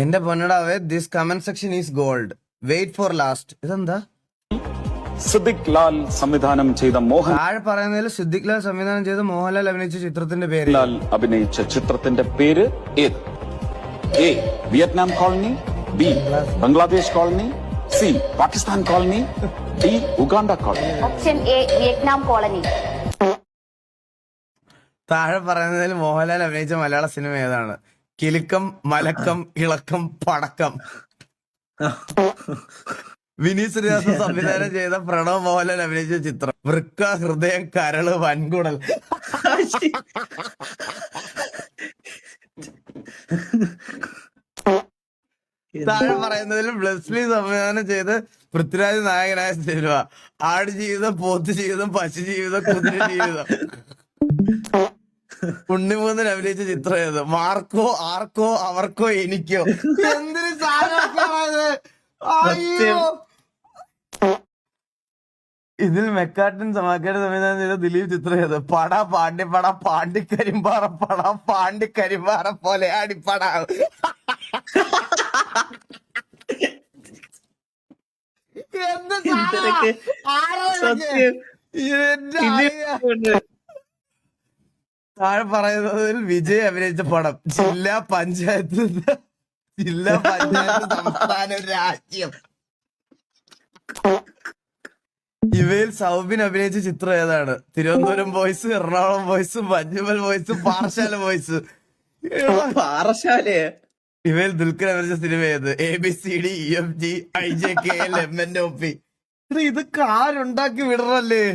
എന്റെ പൊന്നടാവേ, this comment section is gold. Wait for last. ഇതെന്താ? സിദ്ദിഖ് ലാൽ സംവിധാനം ചെയ്ത മോഹൻലാൽ താഴെ പറയുന്നതിൽ സിദ്ദിഖ് ലാൽ സംവിധാനം ചെയ്ത മോഹൻലാൽ അഭിനയിച്ച ചിത്രത്തിന്റെ പേര്. അഭിനയിച്ച ചിത്രത്തിന്റെ പേര് ഏത്? A Vietnam colony, B Bangladesh colony, C Pakistan colony, D Uganda colony. Option A Vietnam colony. താഴെ പറയുന്നതിൽ മോഹൻലാൽ അഭിനയിച്ച മലയാള സിനിമ ഏതാണ്? കിലുക്കം, മലക്കം, ഇളക്കം, പടക്കം. വിനീത് ശ്രീനിവാസൻ സംവിധാനം ചെയ്ത പ്രണവ് മോഹൻലാൽ അഭിനയിച്ച ചിത്രം. വൃക്ക, ഹൃദയം, കരള്, വൻകുടൽ. താഴെ പറയുന്നതിലും ബ്ലസ്ലി സംവിധാനം ചെയ്ത് പൃഥ്വിരാജ് നായകനായ സിനിമ. ആടുജീവിതം, പോത്തുജീവിതം, പശുജീവിതം, കുതിര ജീവിതം. ഉണ്ണിമൂന്നൻ അഭിനയിച്ച ചിത്രം ഏത്? മാർക്കോ, ആർക്കോ, അവർക്കോ, എനിക്കോ. എന്തിനു സാധനമായത്? അയ്യോ. ഇതിൽ മെക്കാട്ടൻ സമാക്കാട് സംവിധാനം ചെയ്ത ദിലീപ് ചിത്രം ഏത്? പട, പാണ്ഡിപ്പട, പാണ്ടിക്കരിമ്പാറ പട, പാണ്ടിക്കരിമ്പാറ പോലെ അടിപ്പട. എന്ത് താഴെ പറയുന്നതിൽ വിജയ് അഭിനയിച്ച പടം. ജില്ലാ പഞ്ചായത്ത്, സംസ്ഥാനം, രാജ്യം. ഇവയിൽ സൗബിൻ അഭിനയിച്ച ചിത്രം ഏതാണ്? Thiruvananthapuram boys, Ernakulam boys, Manjummel boys, Parassala boys. പാറശാലയെ ഇവയിൽ ദുൽഖർ അഭിനയിച്ച സിനിമ ഏത്? ABCD EFG IJKL MNOP. ഇതൊക്കെ ആരുണ്ടാക്കി വിടറല്ലേ?